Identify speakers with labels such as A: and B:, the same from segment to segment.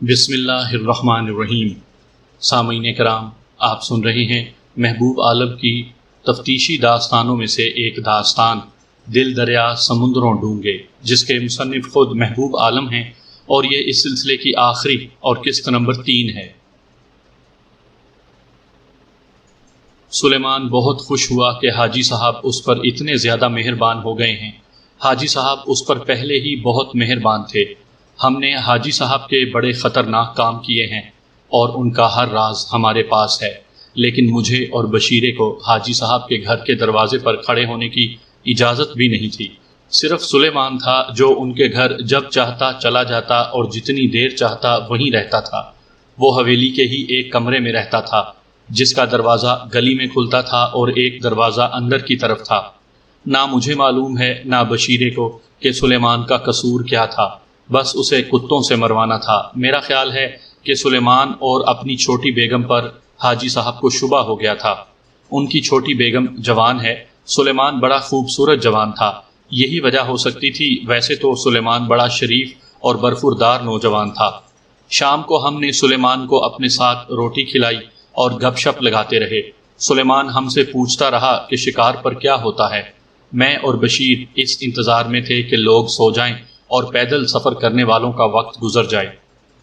A: بسم اللہ الرحمن الرحیم۔ سامعین کرام، آپ سن رہے ہیں محبوب عالم کی تفتیشی داستانوں میں سے ایک داستان دل دریا سمندروں ڈونگے، جس کے مصنف خود محبوب عالم ہیں، اور یہ اس سلسلے کی آخری اور قسط نمبر 3 ہے۔ سلیمان بہت خوش ہوا کہ حاجی صاحب اس پر اتنے زیادہ مہربان ہو گئے ہیں۔ حاجی صاحب اس پر پہلے ہی بہت مہربان تھے۔ ہم نے حاجی صاحب کے بڑے خطرناک کام کیے ہیں اور ان کا ہر راز ہمارے پاس ہے، لیکن مجھے اور بشیرے کو حاجی صاحب کے گھر کے دروازے پر کھڑے ہونے کی اجازت بھی نہیں تھی۔ صرف سلیمان تھا جو ان کے گھر جب چاہتا چلا جاتا اور جتنی دیر چاہتا وہیں رہتا تھا۔ وہ حویلی کے ہی ایک کمرے میں رہتا تھا، جس کا دروازہ گلی میں کھلتا تھا اور ایک دروازہ اندر کی طرف تھا۔ نہ مجھے معلوم ہے نہ بشیرے کو کہ سلیمان کا قصور کیا تھا، بس اسے کتوں سے مروانا تھا۔ میرا خیال ہے کہ سلیمان اور اپنی چھوٹی بیگم پر حاجی صاحب کو شبہ ہو گیا تھا۔ ان کی چھوٹی بیگم جوان ہے، سلیمان بڑا خوبصورت جوان تھا، یہی وجہ ہو سکتی تھی۔ ویسے تو سلیمان بڑا شریف اور برخوردار نوجوان تھا۔ شام کو ہم نے سلیمان کو اپنے ساتھ روٹی کھلائی اور گپ شپ لگاتے رہے۔ سلیمان ہم سے پوچھتا رہا کہ شکار پر کیا ہوتا ہے۔ میں اور بشیر اس انتظار میں تھے کہ لوگ سو جائیں اور پیدل سفر کرنے والوں کا وقت گزر جائے۔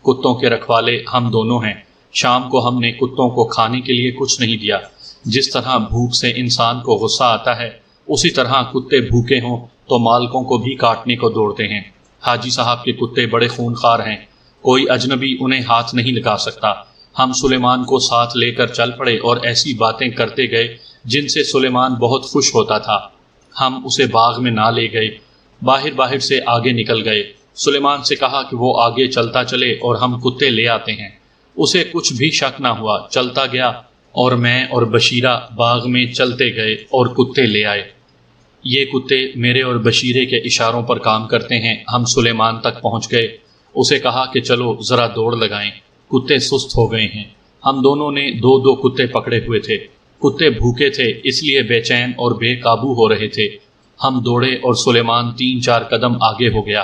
A: کتوں کے رکھوالے ہم دونوں ہیں۔ شام کو ہم نے کتوں کو کھانے کے لیے کچھ نہیں دیا۔ جس طرح بھوک سے انسان کو غصہ آتا ہے، اسی طرح کتے بھوکے ہوں تو مالکوں کو بھی کاٹنے کو دوڑتے ہیں۔ حاجی صاحب کے کتے بڑے خونخوار ہیں، کوئی اجنبی انہیں ہاتھ نہیں لگا سکتا۔ ہم سلیمان کو ساتھ لے کر چل پڑے اور ایسی باتیں کرتے گئے جن سے سلیمان بہت خوش ہوتا تھا۔ ہم اسے باغ میں نہ لے گئے، باہر سے آگے نکل گئے۔ سلیمان سے کہا کہ وہ آگے چلتا چلے اور ہم کتے لے آتے ہیں۔ اسے کچھ بھی شک نہ ہوا، چلتا گیا اور میں اور بشیرہ باغ میں چلتے گئے اور کتے لے آئے۔ یہ کتے میرے اور بشیرے کے اشاروں پر کام کرتے ہیں۔ ہم سلیمان تک پہنچ گئے، اسے کہا کہ چلو ذرا دوڑ لگائیں۔ کتے سست ہو گئے ہیں۔ ہم دونوں نے 2 کتے پکڑے ہوئے تھے۔ کتے بھوکے تھے، اس لیے بے چین اور بے قابو ہو رہے تھے۔ ہم دوڑے اور سلیمان 3-4 قدم آگے ہو گیا۔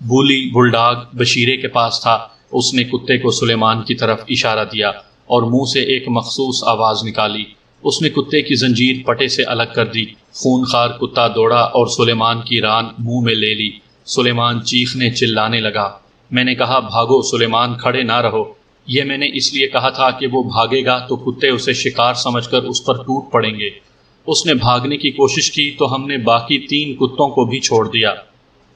A: بولی بلڈاگ بشیرے کے پاس تھا۔ اس نے کتے کو سلیمان کی طرف اشارہ دیا اور منہ سے ایک مخصوص آواز نکالی۔ اس نے کتے کی زنجیر پٹے سے الگ کر دی۔ خونخوار کتا دوڑا اور سلیمان کی ران منہ میں لے لی۔ سلیمان چیخنے چلانے لگا۔ میں نے کہا بھاگو سلیمان، کھڑے نہ رہو۔ یہ میں نے اس لیے کہا تھا کہ وہ بھاگے گا تو کتے اسے شکار سمجھ کر اس پر ٹوٹ پڑیں گے۔ اس نے بھاگنے کی کوشش کی تو ہم نے باقی 3 کتوں کو بھی چھوڑ دیا۔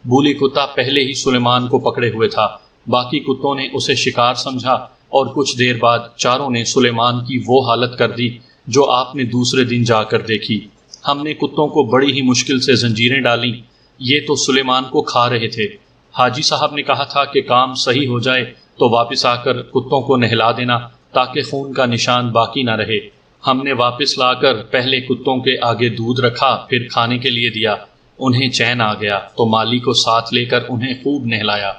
A: بولی کتا پہلے ہی سلیمان کو پکڑے ہوئے تھا، باقی کتوں نے اسے شکار سمجھا اور کچھ دیر بعد چاروں نے سلیمان کی وہ حالت کر دی جو آپ نے دوسرے دن جا کر دیکھی۔ ہم نے کتوں کو بڑی ہی مشکل سے زنجیریں ڈالیں، یہ تو سلیمان کو کھا رہے تھے۔ حاجی صاحب نے کہا تھا کہ کام صحیح ہو جائے تو واپس آ کر کتوں کو نہلا دینا تاکہ خون کا نشان باقی نہ رہے۔ ہم نے واپس لا کر پہلے کتوں کے آگے دودھ رکھا، پھر کھانے کے لیے دیا۔ انہیں چین آ گیا تو مالی کو ساتھ لے کر انہیں خوب نہلایا۔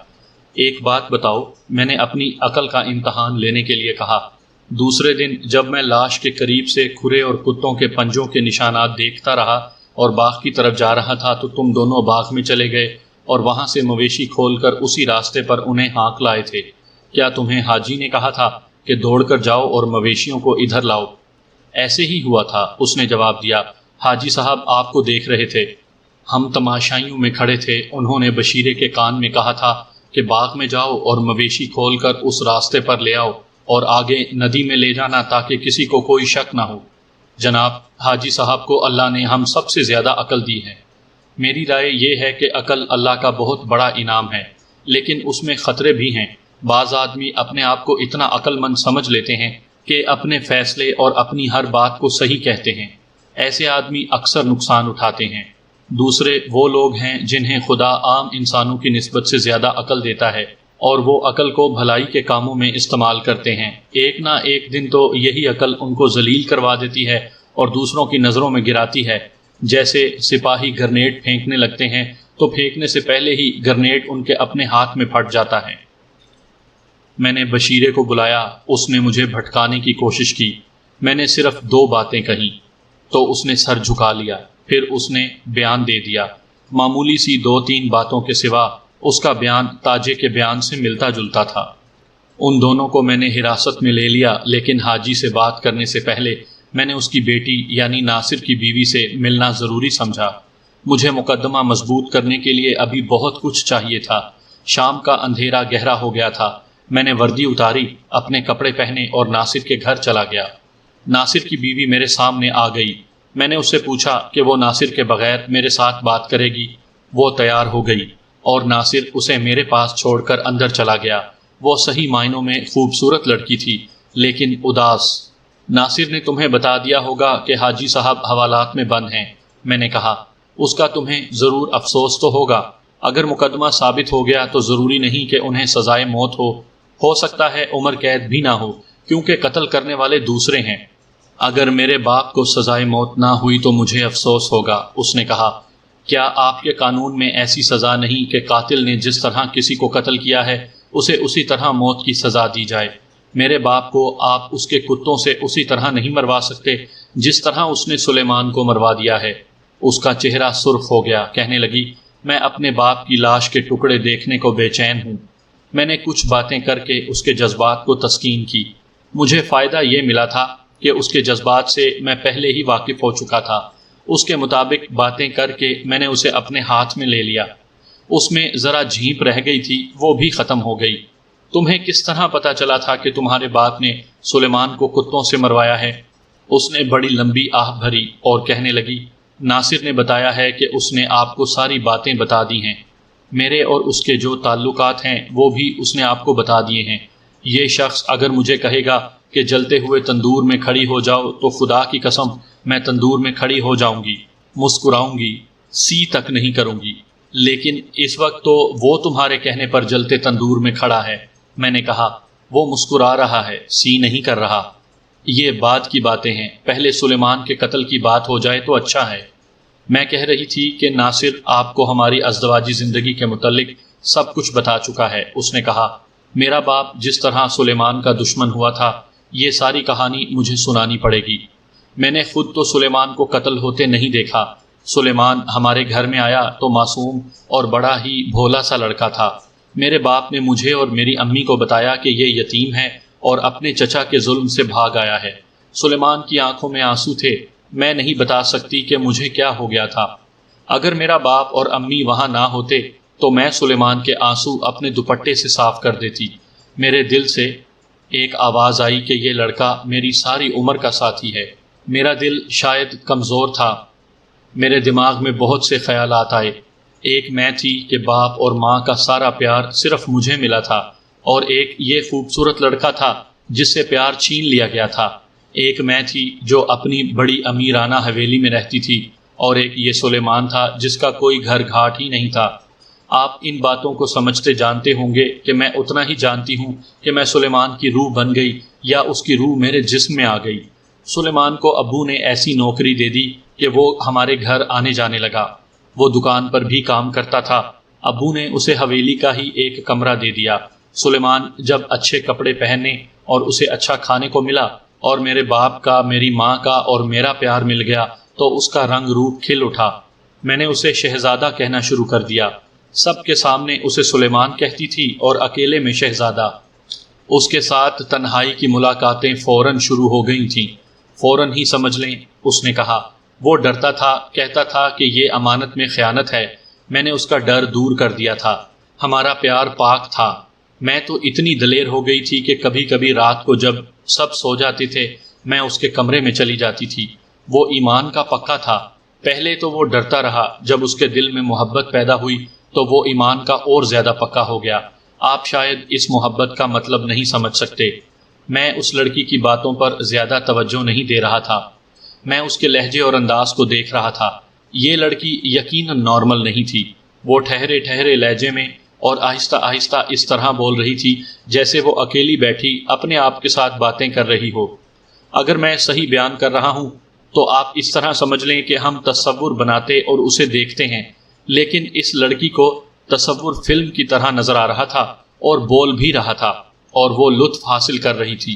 A: ایک بات بتاؤ، میں نے اپنی عقل کا امتحان لینے کے لیے کہا۔ دوسرے دن جب میں لاش کے قریب سے کھرے اور کتوں کے پنجوں کے نشانات دیکھتا رہا اور باغ کی طرف جا رہا تھا تو تم دونوں باغ میں چلے گئے اور وہاں سے مویشی کھول کر اسی راستے پر انہیں ہانک لائے تھے۔ کیا تمہیں حاجی نے کہا تھا کہ دوڑ کر جاؤ اور مویشیوں کو ادھر لاؤ؟ ایسے ہی ہوا تھا، اس نے جواب دیا۔ حاجی صاحب آپ کو دیکھ رہے تھے، ہم تماشائیوں میں کھڑے تھے۔ انہوں نے بشیرے کے کان میں کہا تھا کہ باغ میں جاؤ اور مویشی کھول کر اس راستے پر لے آؤ اور آگے ندی میں لے جانا تاکہ کسی کو کوئی شک نہ ہو۔ جناب، حاجی صاحب کو اللہ نے ہم سب سے زیادہ عقل دی ہے۔ میری رائے یہ ہے کہ عقل اللہ کا بہت بڑا انعام ہے، لیکن اس میں خطرے بھی ہیں۔ بعض آدمی اپنے آپ کو اتنا عقل مند سمجھ لیتے ہیں کہ اپنے فیصلے اور اپنی ہر بات کو صحیح کہتے ہیں۔ ایسے آدمی اکثر نقصان اٹھاتے ہیں۔ دوسرے وہ لوگ ہیں جنہیں خدا عام انسانوں کی نسبت سے زیادہ عقل دیتا ہے اور وہ عقل کو بھلائی کے کاموں میں استعمال کرتے ہیں۔ ایک نہ ایک دن تو یہی عقل ان کو ذلیل کروا دیتی ہے اور دوسروں کی نظروں میں گراتی ہے۔ جیسے سپاہی گرنیڈ پھینکنے لگتے ہیں تو پھینکنے سے پہلے ہی گرنیڈ ان کے اپنے ہاتھ میں پھٹ جاتا ہے۔ میں نے بشیرے کو بلایا، اس نے مجھے بھٹکانے کی کوشش کی۔ میں نے صرف 2 باتیں کہیں تو اس نے سر جھکا لیا، پھر اس نے بیان دے دیا۔ معمولی سی 2-3 باتوں کے سوا اس کا بیان تاجے کے بیان سے ملتا جلتا تھا۔ ان دونوں کو میں نے حراست میں لے لیا، لیکن حاجی سے بات کرنے سے پہلے میں نے اس کی بیٹی یعنی ناصر کی بیوی سے ملنا ضروری سمجھا۔ مجھے مقدمہ مضبوط کرنے کے لیے ابھی بہت کچھ چاہیے تھا۔ شام کا اندھیرا گہرا ہو گیا تھا۔ میں نے وردی اتاری، اپنے کپڑے پہنے اور ناصر کے گھر چلا گیا۔ ناصر کی بیوی میرے سامنے آ گئی۔ میں نے اس سے پوچھا کہ وہ ناصر کے بغیر میرے ساتھ بات کرے گی۔ وہ تیار ہو گئی اور ناصر اسے میرے پاس چھوڑ کر اندر چلا گیا۔ وہ صحیح معنوں میں خوبصورت لڑکی تھی، لیکن اداس۔ ناصر نے تمہیں بتا دیا ہوگا کہ حاجی صاحب حوالات میں بند ہیں، میں نے کہا۔ اس کا تمہیں ضرور افسوس تو ہوگا۔ اگر مقدمہ ثابت ہو گیا تو ضروری نہیں کہ انہیں سزائے موت ہو سکتا ہے عمر قید بھی نہ ہو، کیونکہ قتل کرنے والے دوسرے ہیں۔ اگر میرے باپ کو سزائے موت نہ ہوئی تو مجھے افسوس ہوگا، اس نے کہا۔ کیا آپ کے قانون میں ایسی سزا نہیں کہ قاتل نے جس طرح کسی کو قتل کیا ہے اسے اسی طرح موت کی سزا دی جائے؟ میرے باپ کو آپ اس کے کتوں سے اسی طرح نہیں مروا سکتے جس طرح اس نے سلیمان کو مروا دیا ہے۔ اس کا چہرہ سرخ ہو گیا، کہنے لگی، میں اپنے باپ کی لاش کے ٹکڑے دیکھنے کو بے چین ہوں۔ میں نے کچھ باتیں کر کے اس کے جذبات کو تسکین کی۔ مجھے فائدہ یہ ملا تھا کہ اس کے جذبات سے میں پہلے ہی واقف ہو چکا تھا۔ اس کے مطابق باتیں کر کے میں نے اسے اپنے ہاتھ میں لے لیا۔ اس میں ذرا جھیپ رہ گئی تھی، وہ بھی ختم ہو گئی۔ تمہیں کس طرح پتا چلا تھا کہ تمہارے باپ نے سلیمان کو کتوں سے مروایا ہے؟ اس نے بڑی لمبی آہ بھری اور کہنے لگی، ناصر نے بتایا ہے کہ اس نے آپ کو ساری باتیں بتا دی ہیں۔ میرے اور اس کے جو تعلقات ہیں وہ بھی اس نے آپ کو بتا دیے ہیں۔ یہ شخص اگر مجھے کہے گا کہ جلتے ہوئے تندور میں کھڑی ہو جاؤ تو خدا کی قسم میں تندور میں کھڑی ہو جاؤں گی، مسکراؤں گی، سی تک نہیں کروں گی۔ لیکن اس وقت تو وہ تمہارے کہنے پر جلتے تندور میں کھڑا ہے، میں نے کہا۔ وہ مسکرا رہا ہے، سی نہیں کر رہا۔ یہ بعد کی باتیں ہیں، پہلے سلیمان کے قتل کی بات ہو جائے تو اچھا ہے۔ میں کہہ رہی تھی کہ ناصر آپ کو ہماری ازدواجی زندگی کے متعلق سب کچھ بتا چکا ہے، اس نے کہا۔ میرا باپ جس طرح سلیمان کا دشمن ہوا تھا، یہ ساری کہانی مجھے سنانی پڑے گی۔ میں نے خود تو سلیمان کو قتل ہوتے نہیں دیکھا۔ سلیمان ہمارے گھر میں آیا تو معصوم اور بڑا ہی بھولا سا لڑکا تھا۔ میرے باپ نے مجھے اور میری امی کو بتایا کہ یہ یتیم ہے اور اپنے چچا کے ظلم سے بھاگ آیا ہے۔ سلیمان کی آنکھوں میں آنسو تھے۔ میں نہیں بتا سکتی کہ مجھے کیا ہو گیا تھا۔ اگر میرا باپ اور امی وہاں نہ ہوتے تو میں سلیمان کے آنسو اپنے دوپٹے سے صاف کر دیتی۔ میرے دل سے ایک آواز آئی کہ یہ لڑکا میری ساری عمر کا ساتھی ہے۔ میرا دل شاید کمزور تھا، میرے دماغ میں بہت سے خیالات آئے۔ ایک میں تھی کہ باپ اور ماں کا سارا پیار صرف مجھے ملا تھا، اور ایک یہ خوبصورت لڑکا تھا جس سے پیار چھین لیا گیا تھا۔ ایک میں تھی جو اپنی بڑی امیرانہ حویلی میں رہتی تھی، اور ایک یہ سلیمان تھا جس کا کوئی گھر گھاٹ ہی نہیں تھا۔ آپ ان باتوں کو سمجھتے جانتے ہوں گے کہ میں اتنا ہی جانتی ہوں کہ میں سلیمان کی روح بن گئی یا اس کی روح میرے جسم میں آ گئی۔ سلیمان کو ابو نے ایسی نوکری دے دی کہ وہ ہمارے گھر آنے جانے لگا۔ وہ دکان پر بھی کام کرتا تھا۔ ابو نے اسے حویلی کا ہی ایک کمرہ دے دیا۔ سلیمان جب اچھے کپڑے پہننے اور اسے اچھا کھانے کو ملا اور میرے باپ کا، میری ماں کا اور میرا پیار مل گیا تو اس کا رنگ روپ کھل اٹھا۔ میں نے اسے شہزادہ کہنا شروع کر دیا۔ سب کے سامنے اسے سلیمان کہتی تھی اور اکیلے میں شہزادہ۔ اس کے ساتھ تنہائی کی ملاقاتیں فوراً شروع ہو گئی تھیں۔ فوراً ہی سمجھ لیں، اس نے کہا۔ وہ ڈرتا تھا، کہتا تھا کہ یہ امانت میں خیانت ہے۔ میں نے اس کا ڈر دور کر دیا تھا۔ ہمارا پیار پاک تھا۔ میں تو اتنی دلیر ہو گئی تھی کہ کبھی کبھی رات کو جب سب سو جاتے تھے میں اس کے کمرے میں چلی جاتی تھی۔ وہ ایمان کا پکا تھا۔ پہلے تو وہ ڈرتا رہا، جب اس کے دل میں محبت پیدا ہوئی تو وہ ایمان کا اور زیادہ پکا ہو گیا۔ آپ شاید اس محبت کا مطلب نہیں سمجھ سکتے۔ میں اس لڑکی کی باتوں پر زیادہ توجہ نہیں دے رہا تھا۔ میں اس کے لہجے اور انداز کو دیکھ رہا تھا۔ یہ لڑکی یقیناً نارمل نہیں تھی۔ وہ ٹھہرے ٹھہرے لہجے میں اور آہستہ آہستہ اس طرح بول رہی تھی جیسے وہ اکیلی بیٹھی اپنے آپ کے ساتھ باتیں کر رہی ہو۔ اگر میں صحیح بیان کر رہا ہوں تو آپ اس طرح سمجھ لیں کہ ہم تصور بناتے اور اسے دیکھتے ہیں، لیکن اس لڑکی کو تصور فلم کی طرح نظر آ رہا تھا اور بول بھی رہا تھا، اور وہ لطف حاصل کر رہی تھی۔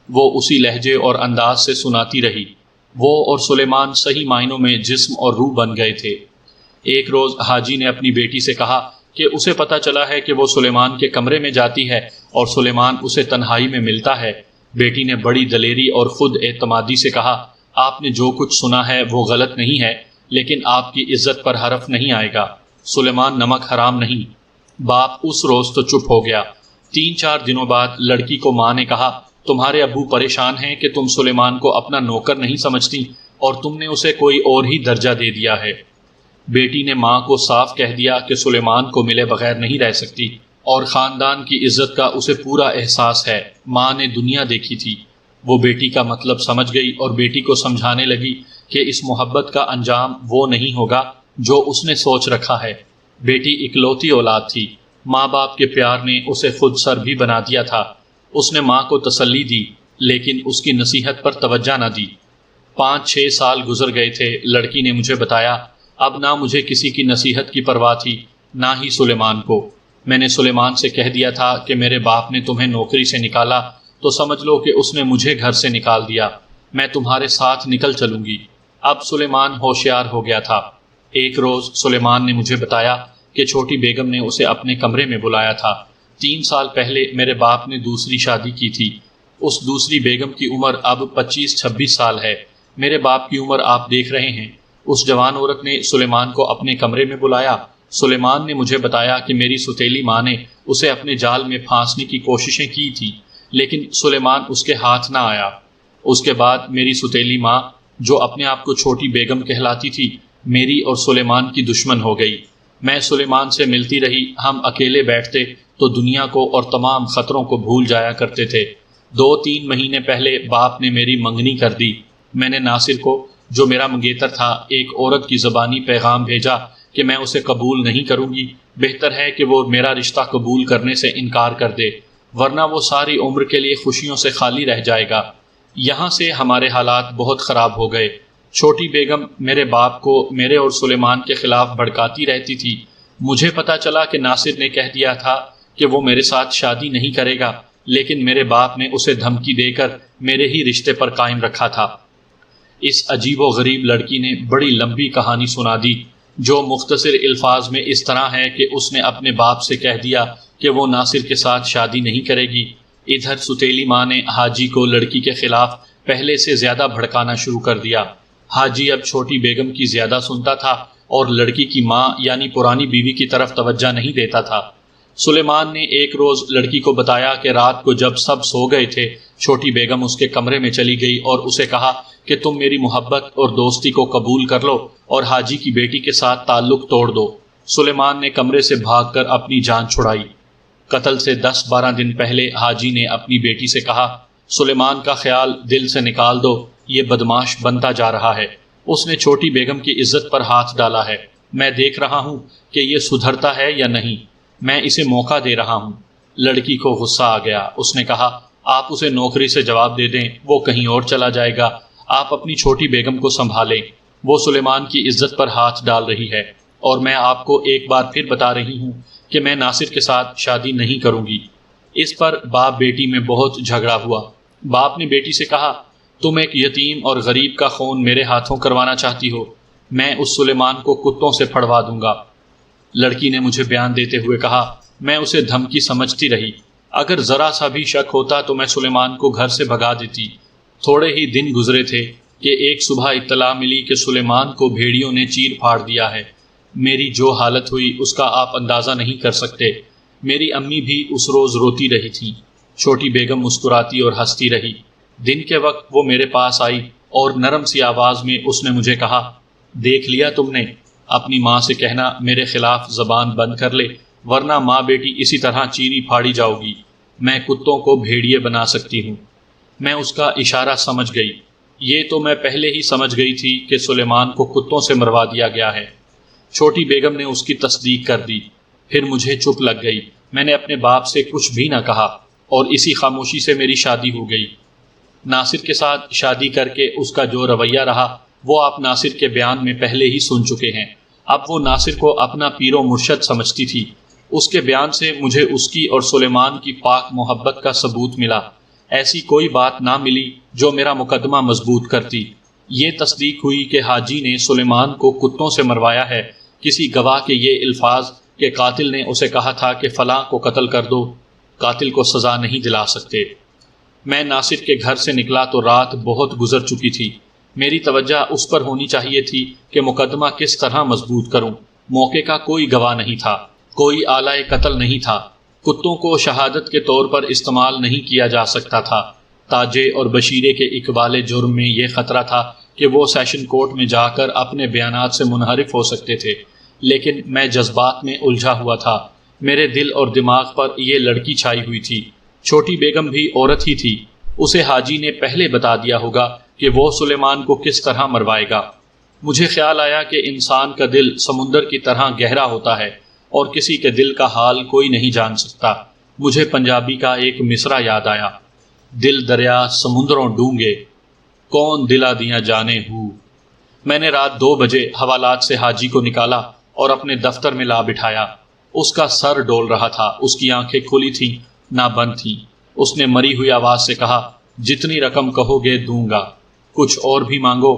A: وہ اسی لہجے اور انداز سے سناتی رہی۔ وہ اور سلیمان صحیح معنوں میں جسم اور روح بن گئے تھے۔ ایک روز حاجی نے اپنی بیٹی سے کہا کہ اسے پتہ چلا ہے کہ وہ سلیمان کے کمرے میں جاتی ہے اور سلیمان اسے تنہائی میں ملتا ہے۔ بیٹی نے بڑی دلیری اور خود اعتمادی سے کہا، آپ نے جو کچھ سنا ہے وہ غلط نہیں ہے، لیکن آپ کی عزت پر حرف نہیں آئے گا۔ سلیمان نمک حرام نہیں۔ باپ اس روز تو چپ ہو گیا۔ 3-4 دنوں بعد لڑکی کو ماں نے کہا، تمہارے ابو پریشان ہیں کہ تم سلیمان کو اپنا نوکر نہیں سمجھتی اور تم نے اسے کوئی اور ہی درجہ دے دیا ہے۔ بیٹی نے ماں کو صاف کہہ دیا کہ سلیمان کو ملے بغیر نہیں رہ سکتی اور خاندان کی عزت کا اسے پورا احساس ہے۔ ماں نے دنیا دیکھی تھی۔ وہ بیٹی کا مطلب سمجھ گئی اور بیٹی کو سمجھانے لگی کہ اس محبت کا انجام وہ نہیں ہوگا جو اس نے سوچ رکھا ہے۔ بیٹی اکلوتی اولاد تھی۔ ماں باپ کے پیار نے اسے خود سر بھی بنا دیا تھا۔ اس نے ماں کو تسلی دی لیکن اس کی نصیحت پر توجہ نہ دی۔ 5-6 سال گزر گئے تھے۔ لڑکی نے مجھے بتایا، اب نہ مجھے کسی کی نصیحت کی پرواہ تھی نہ ہی سلیمان کو۔ میں نے سلیمان سے کہہ دیا تھا کہ میرے باپ نے تمہیں نوکری سے نکالا تو سمجھ لو کہ اس نے مجھے گھر سے نکال دیا، میں تمہارے ساتھ نکل چلوں گی۔ اب سلیمان ہوشیار ہو گیا تھا۔ ایک روز سلیمان نے مجھے بتایا کہ چھوٹی بیگم نے اسے اپنے کمرے میں بلایا تھا۔ 3 سال پہلے میرے باپ نے دوسری شادی کی تھی۔ اس دوسری بیگم کی عمر اب 25-26 سال ہے۔ میرے باپ کی عمر آپ دیکھ رہے ہیں۔ اس جوان عورت نے سلیمان کو اپنے کمرے میں بلایا۔ سلیمان نے مجھے بتایا کہ میری ستیلی ماں نے اسے اپنے جال میں پھانسنے کی کوششیں کی تھی لیکن سلیمان اس کے ہاتھ نہ آیا۔ اس کے بعد میری ستیلی ماں، جو اپنے آپ کو چھوٹی بیگم کہلاتی تھی، میری اور سلیمان کی دشمن ہو گئی۔ میں سلیمان سے ملتی رہی۔ ہم اکیلے بیٹھتے تو دنیا کو اور تمام خطروں کو بھول جایا کرتے تھے۔ 2-3 مہینے پہلے باپ نے میری منگنی کر دی۔ میں نے ناصر کو، جو میرا منگیتر تھا، ایک عورت کی زبانی پیغام بھیجا کہ میں اسے قبول نہیں کروں گی، بہتر ہے کہ وہ میرا رشتہ قبول کرنے سے انکار کر دے، ورنہ وہ ساری عمر کے لیے خوشیوں سے خالی رہ جائے گا۔ یہاں سے ہمارے حالات بہت خراب ہو گئے۔ چھوٹی بیگم میرے باپ کو میرے اور سلیمان کے خلاف بھڑکاتی رہتی تھی۔ مجھے پتا چلا کہ ناصر نے کہہ دیا تھا کہ وہ میرے ساتھ شادی نہیں کرے گا، لیکن میرے باپ نے اسے دھمکی دے کر میرے ہی رشتے پر قائم رکھا تھا۔ اس عجیب و غریب لڑکی نے بڑی لمبی کہانی سنا دی جو مختصر الفاظ میں اس طرح ہے کہ اس نے اپنے باپ سے کہہ دیا کہ وہ ناصر کے ساتھ شادی نہیں کرے گی۔ ادھر ستیلی ماں نے حاجی کو لڑکی کے خلاف پہلے سے زیادہ بھڑکانا شروع کر دیا۔ حاجی اب چھوٹی بیگم کی زیادہ سنتا تھا اور لڑکی کی ماں یعنی پرانی بیوی کی طرف توجہ نہیں دیتا تھا۔ سلیمان نے ایک روز لڑکی کو بتایا کہ رات کو جب سب سو گئے تھے، چھوٹی بیگم اس کے کمرے میں چلی گئی اور اسے کہا کہ تم میری محبت اور دوستی کو قبول کر لو اور حاجی کی بیٹی کے ساتھ تعلق توڑ دو۔ سلیمان نے کمرے سے بھاگ کر اپنی جان چھڑائی۔ قتل سے 10-12 دن پہلے حاجی نے اپنی بیٹی سے کہا، سلیمان کا خیال دل سے نکال دو، یہ بدماش بنتا جا رہا ہے، اس نے چھوٹی بیگم کی عزت پر ہاتھ ڈالا ہے، میں دیکھ رہا ہوں کہ یہ سدھرتا ہے یا نہیں، میں اسے موقع دے رہا ہوں۔ لڑکی کو غصہ آ گیا۔ اس نے کہا، آپ اسے نوکری سے جواب دے دیں، وہ کہیں اور چلا جائے گا، آپ اپنی چھوٹی بیگم کو سنبھالیں، وہ سلیمان کی عزت پر ہاتھ ڈال رہی ہے، اور میں آپ کو ایک بار پھر بتا رہی ہوں کہ میں ناصر کے ساتھ شادی نہیں کروں گی۔ اس پر باپ بیٹی میں بہت جھگڑا ہوا۔ باپ نے بیٹی سے کہا، تم ایک یتیم اور غریب کا خون میرے ہاتھوں کروانا چاہتی ہو، میں اس سلیمان کو کتوں سے پھڑوا دوں گا۔ لڑکی نے مجھے بیان دیتے ہوئے کہا، میں اسے دھمکی سمجھتی رہی، اگر ذرا سا بھی شک ہوتا تو میں سلیمان کو گھر سے بھگا دیتی۔ تھوڑے ہی دن گزرے تھے کہ ایک صبح اطلاع ملی کہ سلیمان کو بھیڑیوں نے چیر پھاڑ دیا ہے۔ میری جو حالت ہوئی اس کا آپ اندازہ نہیں کر سکتے۔ میری امی بھی اس روز روتی رہی تھیں، چھوٹی بیگم مسکراتی اور ہنستی رہی۔ دن کے وقت وہ میرے پاس آئی اور نرم سی آواز میں اس نے مجھے کہا، دیکھ لیا تم نے، اپنی ماں سے کہنا میرے خلاف زبان بند کر لے، ورنہ ماں بیٹی اسی طرح چیری پھاڑی جاؤ گی، میں کتوں کو بھیڑیے بنا سکتی ہوں۔ میں اس کا اشارہ سمجھ گئی۔ یہ تو میں پہلے ہی سمجھ گئی تھی کہ سلیمان کو کتوں سے مروا دیا گیا ہے۔ چھوٹی بیگم نے اس کی تصدیق کر دی۔ پھر مجھے چپ لگ گئی۔ میں نے اپنے باپ سے کچھ بھی نہ کہا اور اسی خاموشی سے میری شادی ہو گئی۔ ناصر کے ساتھ شادی کر کے اس کا جو رویہ رہا وہ آپ ناصر کے بیان میں پہلے ہی سن چکے ہیں۔ اب وہ ناصر کو اپنا پیر و مرشد سمجھتی تھی۔ اس کے بیان سے مجھے اس کی اور سلیمان کی پاک محبت کا ثبوت ملا۔ ایسی کوئی بات نہ ملی جو میرا مقدمہ مضبوط کرتی۔ یہ تصدیق ہوئی کہ حاجی نے سلیمان کو کتوں سے مروایا ہے۔ کسی گواہ کے یہ الفاظ کہ قاتل نے اسے کہا تھا کہ فلاں کو قتل کر دو، قاتل کو سزا نہیں دلا سکتے۔ میں ناصر کے گھر سے نکلا تو رات بہت گزر چکی تھی۔ میری توجہ اس پر ہونی چاہیے تھی کہ مقدمہ کس طرح مضبوط کروں۔ موقع کا کوئی گواہ نہیں تھا، کوئی آلہ قتل نہیں تھا، کتوں کو شہادت کے طور پر استعمال نہیں کیا جا سکتا تھا۔ تاجے اور بشیرے کے اقبال جرم میں یہ خطرہ تھا کہ وہ سیشن کورٹ میں جا کر اپنے بیانات سے منحرف ہو سکتے تھے، لیکن میں جذبات میں الجھا ہوا تھا۔ میرے دل اور دماغ پر یہ لڑکی چھائی ہوئی تھی۔ چھوٹی بیگم بھی عورت ہی تھی، اسے حاجی نے پہلے بتا دیا ہوگا کہ وہ سلیمان کو کس طرح مروائے گا۔ مجھے خیال آیا کہ انسان کا دل سمندر کی طرح گہرا ہوتا ہے اور کسی کے دل کا حال کوئی نہیں جان سکتا۔ مجھے پنجابی کا ایک مصرع یاد آیا، دل دریا سمندروں ڈونگے، کون دلا دیاں جانے ہو۔ میں نے رات 2 بجے حوالات سے حاجی کو نکالا اور اپنے دفتر میں لا بٹھایا۔ اس کا سر ڈول رہا تھا، اس کی آنکھیں کھلی تھیں نہ بند تھیں۔ اس نے مری ہوئی آواز سے کہا، جتنی رقم کہو گے دوں گا، کچھ اور بھی مانگو۔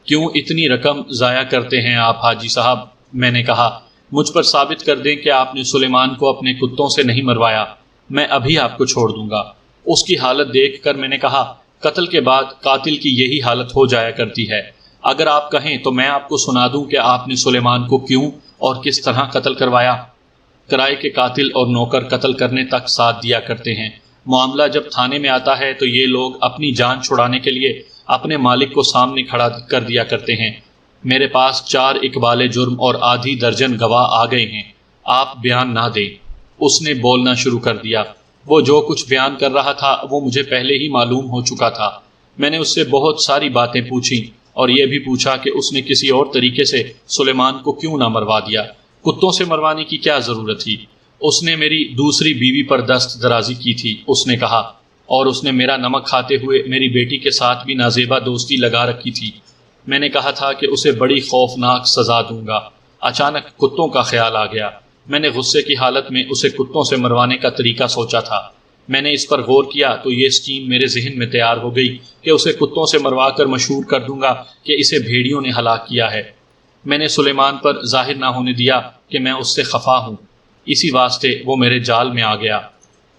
A: کیوں اتنی رقم ضائع کرتے ہیں آپ حاجی صاحب؟ میں نے کہا، مجھ پر ثابت کر دیں کہ آپ نے سلیمان کو اپنے کتوں سے نہیں مروایا، میں ابھی آپ کو چھوڑ دوں گا۔ اس کی حالت دیکھ کر میں نے کہا، قتل کے بعد قاتل کی یہی حالت ہو جایا کرتی ہے۔ اگر آپ کہیں تو میں آپ کو سنا دوں کہ آپ نے سلیمان کو کیوں اور کس طرح قتل کروایا۔ کرائے کے قاتل اور نوکر قتل کرنے تک ساتھ دیا کرتے ہیں۔ معاملہ جب تھانے میں آتا ہے تو یہ لوگ اپنی جان چھڑانے کے لیے اپنے مالک کو سامنے کھڑا کر دیا کرتے ہیں۔ میرے پاس 4 اقبال جرم اور آدھی درجن گواہ آ گئے ہیں، آپ بیان نہ دیں۔ اس نے بولنا شروع کر دیا۔ وہ جو کچھ بیان کر رہا تھا وہ مجھے پہلے ہی معلوم ہو چکا تھا۔ میں نے اس سے بہت ساری باتیں پوچھیں اور یہ بھی پوچھا کہ اس نے کسی اور طریقے سے سلیمان کو کیوں نہ مروا دیا، کتوں سے مروانے کی کیا ضرورت تھی۔ اس نے میری دوسری بیوی پر دست درازی کی تھی، اس نے کہا، اور اس نے میرا نمک کھاتے ہوئے میری بیٹی کے ساتھ بھی نازیبا دوستی لگا رکھی تھی۔ میں نے کہا تھا کہ اسے بڑی خوفناک سزا دوں گا۔ اچانک کتوں کا خیال آ گیا۔ میں نے غصے کی حالت میں اسے کتوں سے مروانے کا طریقہ سوچا تھا۔ میں نے اس پر غور کیا تو یہ اسکیم میرے ذہن میں تیار ہو گئی کہ اسے کتوں سے مروا کر مشہور کر دوں گا کہ اسے بھیڑیوں نے ہلاک کیا ہے۔ میں نے سلیمان پر ظاہر نہ ہونے دیا کہ میں اس سے خفا ہوں، اسی واسطے وہ میرے جال میں آ گیا۔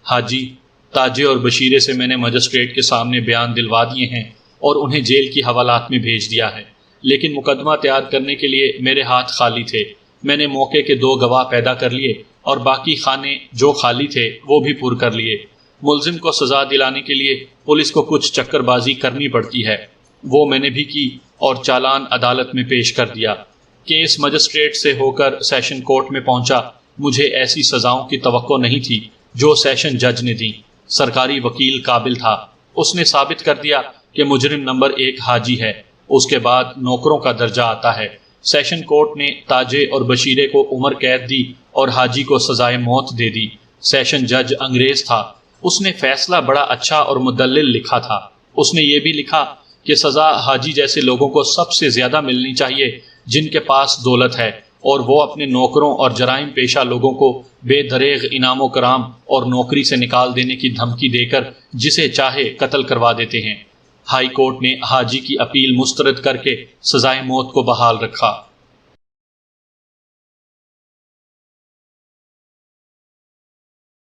A: حاجی، تاجے اور بشیرے سے میں نے مجسٹریٹ کے سامنے بیان دلوا دیے ہیں اور انہیں جیل کی حوالات میں بھیج دیا ہے، لیکن مقدمہ تیار کرنے کے لیے میرے ہاتھ خالی تھے۔ میں نے موقع کے 2 گواہ پیدا کر لیے اور باقی خانے جو خالی تھے وہ بھی پر کر لیے۔ ملزم کو سزا دلانے کے لیے پولیس کو کچھ چکر بازی کرنی پڑتی ہے، وہ میں نے بھی کی اور چالان عدالت میں پیش کر دیا۔ کیس مجسٹریٹ سے ہو کر سیشن کورٹ میں پہنچا۔ مجھے ایسی سزاؤں کی توقع نہیں تھی جو سیشن جج نے دی۔ سرکاری وکیل قابل تھا، اس نے ثابت کر دیا کہ مجرم نمبر 1 حاجی ہے۔ اس کے بعد نوکروں کا درجہ آتا ہے۔ سیشن کورٹ نے تاجے اور بشیرے کو عمر قید دی اور حاجی کو سزائے موت دے دی۔ سیشن جج انگریز تھا، اس نے فیصلہ بڑا اچھا اور مدلل لکھا تھا۔ اس نے یہ بھی لکھا کہ سزا حاجی جیسے لوگوں کو سب سے زیادہ ملنی چاہیے جن کے پاس دولت ہے، اور وہ اپنے نوکروں اور جرائم پیشہ لوگوں کو بے دریغ انعام و کرام اور نوکری سے نکال دینے کی دھمکی دے کر جسے چاہے قتل کروا دیتے ہیں۔ ہائی کورٹ نے حاجی کی اپیل مسترد کر کے سزائے موت کو بحال رکھا۔